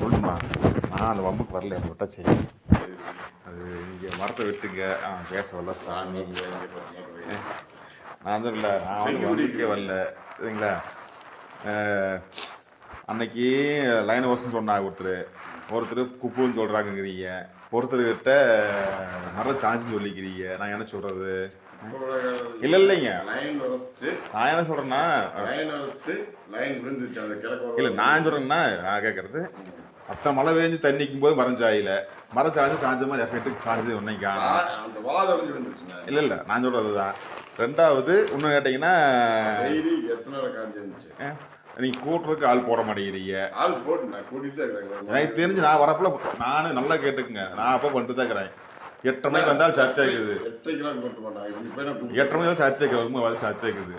சொல்லுமா. நான் அந்த வம்புக்கு வரல, அதை விட்டா சரி. அது இங்கே மரத்தை விட்டுங்க. பேச வரல சாமி. நான் தான் இல்லை, நான் வந்து வம்புக்கே வரல சரிங்களா. அன்னைக்கு லைன் வருஷம் சொன்னாங்க ஒருத்தர் குப்புன்னு சொல்கிறாங்கங்கிறீங்க, ஒருத்தர்கிட்ட நல்ல சான்ஸ் சொல்லிக்கிறீங்க. நான் என்ன சொல்கிறது? இல்லை இல்லைங்க, நான் என்ன சொல்கிறேன்னா இல்லை, நான் சொல்கிறேன்னா நான் கேட்குறது அத்தனை மழை பெஞ்சு தண்ணிக்கும் போது மரம் சாயில மரம் சாஞ்சு சாஞ்ச மாதிரி எஃபெக்ட்டுக்கு சாஞ்சது ஒன்றைக்கு இல்லை இல்லை, நான் சொல்கிறது தான். ரெண்டாவது இன்னும் கேட்டிங்கன்னா நீங்கள் கூட்டுறதுக்கு ஆள் போட மாட்டேங்கிறீங்க. எனக்கு தெரிஞ்சு நான் வரப்பில் நானும் நல்லா கேட்டுக்குங்க, நான் அப்போ பண்ணிட்டு தான் இருக்கிறேன். 8:30 மணிக்கு வந்தால் சத்து வைக்குது. 8:30 மணிக்கு தான் சத்து வைக்கிறது, சத்து வைக்குது.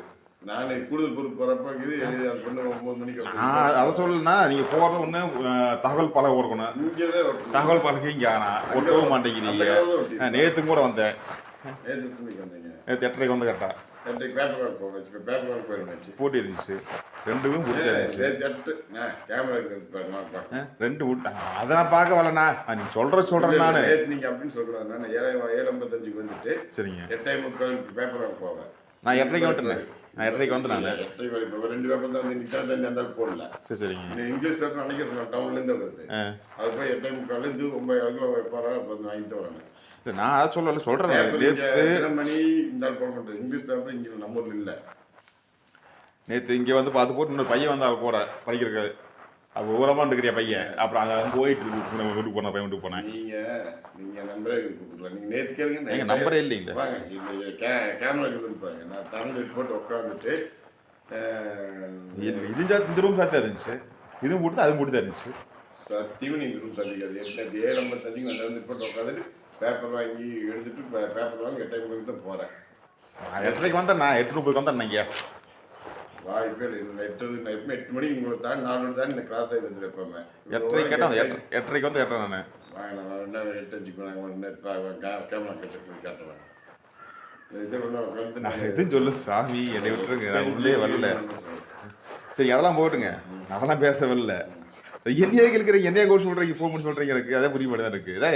நான் கூடுதல் பொறுப்பு போகிறப்ப இது 9 மணிக்கு அதை சொல்லணும்னா நீங்கள் போகிறது ஒன்று தகவல் பழக கொடுக்கணும். இங்கே தகவல் பழகி இங்கே ஆனால் ஒட்டவும் மாட்டேங்கிறீங்க. நேற்று கூட வந்தேன், நேற்று 8:30 வந்து கரெக்டாக போட்டி இருந்துச்சு. ரெண்டுமே ரெண்டு அதை நான் பார்க்க வரலண்ணா. நீங்க சொல்றேன் நானு. நீங்க அப்படின்னு சொல்றேன். நான் 7:55 வந்துட்டு சரிங்க 8:45 பேப்பர் போவேன். நான் 8:30 வந்துட்டேன். நான் 8:30 வந்து நான் 8:30 ரெண்டு பேப்பர் தான் இன்னைக்கு அந்த போடல. சரி சரிங்க. இங்கிலீஷ் பேப்பர் அன்னைக்கு டவுன்ல இருந்து வருது. அது போய் 8:45 இருந்து 9 வாங்கிட்டு வராங்க. நான் அதை சொல்றேன். மணி இந்த போட மாட்டேன். இங்கிலீஷ் பேப்பர் இங்கே நம்ம ஊர்ல இல்லை. நேற்று இங்கே வந்து பார்த்து போட்டு இன்னொரு பையன் வந்து அவள் கூட படிக்கிறக்காது. அப்போ ஊரமாக இருக்கிற பையன். அப்புறம் அங்கே போயிட்டு வீட்டுக்கு போன பையன் வீட்டுக்கு போனேன். நீங்கள் நம்பரே கூப்பிட்டுக்கலாம். நீங்கள் நேற்று கேளுங்க. எங்கள் நம்பரே இல்லைங்க. வாங்க இந்த கேமரா இருக்குதுன்னு பாருங்க. நான் திறந்து போட்டு உட்காந்துட்டு இந்த ரூம் சாத்தியா இருந்துச்சு. இதுவும் போட்டு அதுவும் போட்டு தான் இருந்துச்சு. சத்தியமாக இந்த ரூம் சாத்திக்காது. 7:55 வந்து போட்டு உட்காந்துட்டு பேப்பர் வாங்கி எடுத்துட்டு பேப்பர் வாங்கி 8:30 தான் போகிறேன். 8:30 வந்தேன். நான் 8:30 வந்தேன். நீங்கள் வாய்ப்பே இல்லை. 8 மணிக்கு உங்களை தாண்டி 4 தாண்டி இந்த கிராஸ் ஆகி வந்துட்டு எப்பவுமே 8:30 கேட்டேன். 8:30 வந்து கேட்டேன் நான். வாங்க நான் 8:05 கேமரா செக் பண்ணி காட்டுறேன். எதுவும் சொல்லு சாமி, என்னை விட்டுருங்க, நான் உள்ளே வரல. சரி அதெல்லாம் போட்டுங்க, அதெல்லாம் பேசவில்லை. என்னையே கேட்குறீங்க, என்னையே கோல் சொல்கிறீங்க, ஃபோன் பண்ணி சொல்கிறீங்க. எனக்கு அதே புரிய மாட்டேதான் இருக்குது.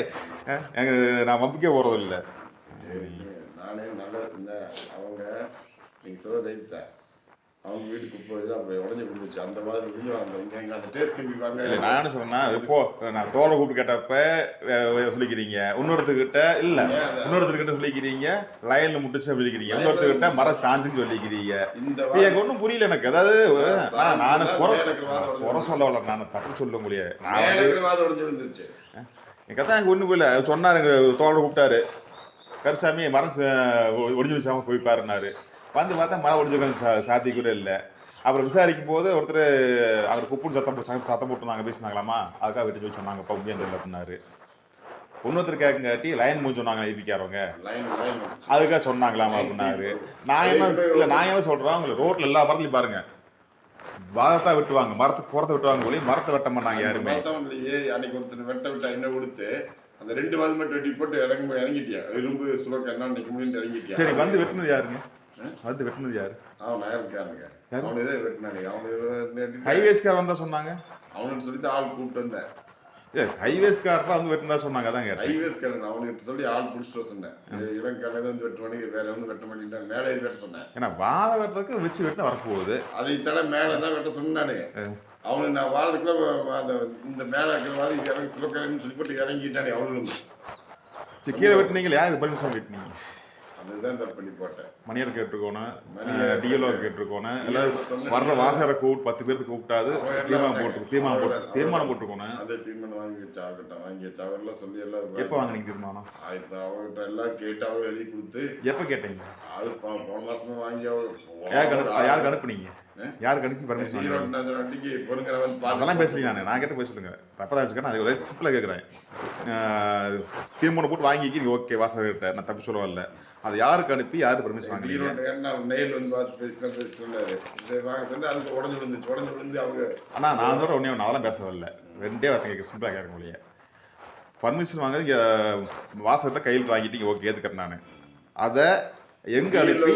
நான் வம்புக்கே போகிறதில்லை. நானே நல்லா இருந்தேன். அவங்க நீங்கள் சொல்ல ரைட் தான். அவங்க வீட்டுக்கு போய் அப்புறம் உடஞ்சி கொடுத்துச்சு. அந்த மாதிரி இங்கே அந்த டேஸ்ட் கம்பிப்பாங்க. நான் என்ன சொன்னேன்னா, இப்போ நான் தோலை கூப்பிட்டு கேட்டப்ப சொல்லிக்கிறீங்க, இன்னொருத்தர்கிட்ட இல்லை இன்னொருத்தர்கிட்ட சொல்லிக்கிறீங்க, லைனில் முட்டுச்சு சொல்லிக்கிறீங்க, இன்னொருத்தர்கிட்ட மர சான்ஸுன்னு சொல்லிக்கிறீங்க. எனக்கு ஒன்றும் புரியல எனக்கு. அதாவது நான் குறை சொல்ல வரல, நான் தப்பு சொல்ல முடியாது. எங்கள் தான் எனக்கு ஒன்றும் போயில சொன்னார். எங்கள் தோலை கூப்பிட்டாரு, கருசாமி மரம் ஒடிஞ்சு வச்சாமல் போய் பாருன்னாரு. வந்து பார்த்தா மரம் ஒடிஞ்சுக்காங்க, சாத்தி கூட இல்லை. அப்புறம் விசாரிக்கும் போது ஒருத்தர் அவர் குப்புன்னு சத்தம் போட்டு நாங்கள் பேசினாங்களாமா, அதுக்காக விட்டு போய் சொன்னாங்க இப்போ உண்மையாக தெரியல அப்படின்னாரு. இன்னொருத்தர் கேட்குங்காட்டி லைன் மூஞ்சி சொன்னாங்க ஐபிக்காரவங்க, அதுக்காக சொன்னாங்களாமா அப்படின்னாரு. நான் என்ன சொல்கிறேன், உங்களுக்கு ரோட்டில் எல்லா மரத்துலையும் பாருங்க வாதத்தான் வெட்டுவாங்க, மரத்துக்கு புறத்தை வெட்டுவாங்க போலி, மரத்தை வெட்ட மாட்டாங்க யாருமே. அன்னைக்கு ஒருத்தர் வெட்ட விட்டா என்ன கொடுத்து அந்த 2 வாது மட்டும் வெட்டி போட்டு இறங்கிட்டியா, இரும்பு சுலக்க என்ன நினைக்க முடியும் இறங்கிட்டியா. சரி வந்து வெட்டினது யாருங்க? வந்து வெட்டினது யாரு? அவன் நகர்க்காரங்க. அவனே வெட்டினாங்க. அவனு ஹைவேஸ்கார் வந்தா சொன்னாங்க. அவனுக்கு சொல்லிட்டு ஆள் கூப்பிட்டு வந்தேன். ஹைவேஸ்காரெலாம் வந்து வெட்டினா சொன்னாங்க. அதான் ஹைவேஸ்காரன் அவனுக்கு சொல்லி ஆள் பிடிச்சிட்டு சொன்னேன். இளங்காலே வந்து வெட்ட பண்ணி வேற ஒன்றும் வெட்ட மாட்டேன், மேலே வெட்ட சொன்னேன். ஏன்னா வாழை வெட்டுறதுக்கு வச்சு வெட்ட வரப்போகுது. அதை தட மேலே தான் வெட்ட சொன்னானு. அவனுக்கு நான் வாரத்துக்குள்ள அந்த இந்த மேலே இருக்கிற இறங்கி சுலக்கரைன்னு சொல்லி போட்டு இறங்கிட்டானே அவனுக்கு. கீழே வெட்டினீங்களா? யாருக்கு பர்மிஷன் வெட்டினீங்க? அதுதான் தப்பு பண்ணி போட்டேன். மணியர் கேட்டிருக்கோணும், டிஎல்ஓ கேட்டிருக்கோணும், எல்லாரும் வர்ற வாசகரை 10 பேருக்கு கூப்பிட்டாது தீர்மானம் போட்டிருக்கோணும். அதே தீர்மானம் வாங்கி வச்சு ஆகட்டும், வாங்கி வச்சு அவரெல்லாம் சொல்லி எல்லாம். எப்போ வாங்கினீங்க தீர்மானம்? இப்போ அவர்கிட்ட எல்லாம் கேட்டு அவர் எழுதி கொடுத்து. எப்போ கேட்டீங்க? அது போன மாசமா வாங்கி யாருக்கு அனுப்புனீங்க? யாருக்கு அனுப்பி பர்மிஷன்? பொருங்கிற வந்து அதெல்லாம் பேசுறீங்க. நான் கேட்ட போய் சொல்லுங்க, தப்பதான் வச்சுக்கேன். அது ஒரே சிம்பிளாக கேட்குறேன். தீர்மானம் போட்டு வாங்கிக்கி நீங்கள் ஓகே வாசகர்கிட்ட, நான் தப்பு சொல்ல வரல. அது யாருக்கு அனுப்பி யாருக்கு பர்மிஷன் வாங்கினீங்க? நெயில் வந்து பார்த்து பேசிட்டு சொன்னாரு, வாங்க சொன்னா அதுக்கு உடஞ்சு விழுந்து அவங்க. ஆனால் நான் சொல்கிற ஒன்றே அதெல்லாம் பேச வரல. 2 வார்த்தை கேட்க சிம்பிளாக கேட்க முடியாது. பர்மிஷன் வாங்க இங்கே வாசகத்தை கையில் வாங்கிட்டு ஓகே ஏற்றுக்கிறேன். நான் அதை எங்கே அனுப்பி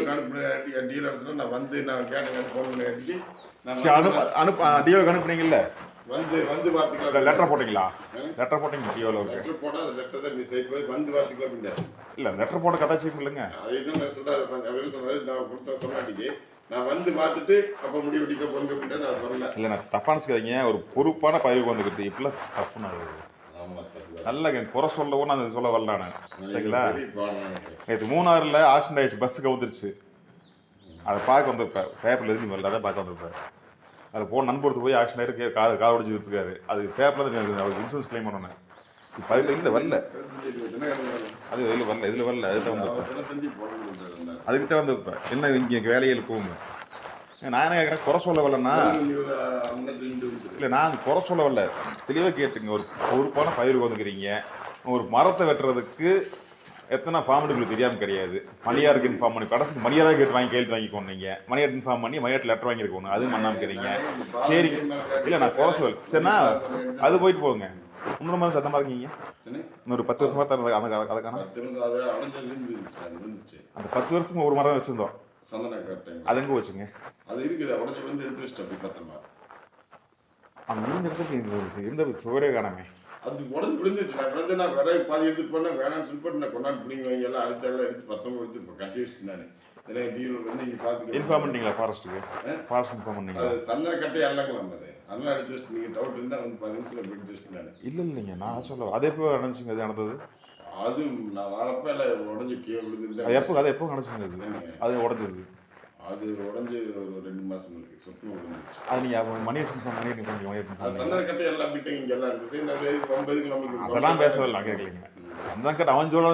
டீலர்ஸ்னா நான் வந்து நான் கேட்டேன் ஃபோன் பண்ணி டிஓக்கு அனுப்புனீங்கல்ல, வந்து பார்த்துக்கலாம். லெட்டர் போட்டிங்களா? லெட்டர் போட்டிங்க டிஓவில் இருக்கு. லெட்டர் போட்டால் அந்த லெட்டர் தான் மிஸ் ஆகி போய் வந்து பார்த்துக்கலாம் அப்படின்ட்டாரு. இல்லை லெட்டர் போட்ட கதாச்சியம் இல்லைங்க. அதுதான் நான் சொல்கிறாரு. அவர் சொல்கிறாரு, நான் கொடுத்த சொன்னாட்டிக்கு நான் வந்து பார்த்துட்டு அப்போ முடிவு எடுக்க போங்க அப்படின்ட்டு நான் சொல்லல. இல்லை நான் தப்பாக நினச்சிக்காதீங்க. ஒரு பொறுப்பான பயிருக்கு வந்துக்கிட்டு இப்பெல்லாம் தப்புன்னு ஆமாம், தப்பு. நல்ல குறை சொல்லவும் நான் சொல்ல வரல நான். சரிங்களா? தான். நேற்று மூணாறில் ஆக்சிடென்ட் ஆயிடுச்சு, பஸ்ஸுக்கு வந்துருச்சு. அதை பார்க்க வந்திருப்பேன், பேப்பரில் எழுதி வரல, அதை பார்க்க வந்திருப்பேன். அது போன நண்பருக்கு போய் ஆக்சிடென்ட் ஆகிட்டு கால் உடச்சி விட்டுருக்காரு. அது பேப்பரில் தான் அவருக்கு இன்சூரன்ஸ் கிளைம் பண்ணணும். இப்போ அதில் இல்லை வரல, அது இதில் வரல, இதில் வரல. அதுதான் வந்து அதுக்கிட்ட வந்திருப்பேன். என்ன இங்கே வேலையில் போகுங்க. நான் என்ன கேட்குறேன், குறை சொல்ல வரலன்னா இல்லை, நான் குறை சொல்ல வரல, தெளிவாக கேட்டுங்க. ஒரு பொறுப்பான பயிருக்கு வந்துக்கிறீங்க. ஒரு மரத்தை வெட்டுறதுக்கு எத்தனை ஃபார்மெட்டு உங்களுக்கு தெரியாமல் கிடையாது. மணியாருக்கு இன்ஃபார்ம் பண்ணி கடைசிக்கு மணியாக கேட்டு வாங்கி கேள்வி வாங்கிக்கோங்க. நீங்கள் மணியார் இன்ஃபார்ம் பண்ணி மணியாட்டு லெட்டர் வாங்கியிருக்கோங்க. அதுவும் பண்ணாமல் இருக்கிறீங்க. சரி, இல்லை நான் குறை சொல் சரிண்ணா, அது போயிட்டு போகுங்க. இன்னொரு மாதிரி சத்தமாக இருக்கீங்க. இன்னொரு 10 வருஷமாக தான் அதுக்கான அந்த 10 வருஷத்துக்கு ஒரு மரம் வச்சுருந்தோம். அது எங்கே வச்சுங்க? அது இருக்குது, உடஞ்சி விழுந்து எடுத்து வச்சுட்டு அப்படி பத்திரமா. அந்த விழுந்த இடத்துக்கு எந்த சுவரே காணாமே. அது உடஞ்சி விழுந்துச்சு. நான் விழுந்து நான் விரை பாதி எடுத்துட்டு போனேன், வேணாம்னு சொல்லிட்டு நான் கொண்டாந்து பிடிங்க வாங்கி எல்லாம் அடுத்த எல்லாம் எடுத்து பத்திரமா எடுத்து இப்போ கட்டி வச்சுட்டு நான் இதெல்லாம் டீலர் வந்து நீங்கள் பார்த்துக்க. இன்ஃபார்ம் பண்ணிங்களா ஃபாரஸ்ட்டுக்கு? ஃபாரஸ்ட் இன்ஃபார்ம் பண்ணிங்களா? அது சந்தன கட்டை எல்லாங்களாம். அது அதெல்லாம் எடுத்து வச்சுட்டு நீங்கள் டவுட் இருந்தால் வந்து 10 நிமிஷத்தில் எடுத்து வச்சுட்டு நான். இல்லை இல்லைங்க, நான் சொல்ல அதே எப்போ நடந்துச்சுங்க? அது நடந்தது அது நான் வரப்போ எல்லாம் உடஞ்சி கீழே விழுந்துருந்தேன். அது எப்போ நடந்துச்சுங்க? அது உடஞ்சிருக்கு. அது உடஞ்சி ஒரு 2 மாதம் இருக்கு, சொத்து விழுந்துச்சு. அது நீங்கள் மணி கொஞ்சம் அது சந்தன கட்டை எல்லாம் விட்டுங்க. இங்கே எல்லாம் விஷயம் நம்ம எதுக்கு நமக்கு அதெல்லாம் பேசவில்லை, கேட்கலைங்க. சந்தன கட்டை அவன் சொல்ல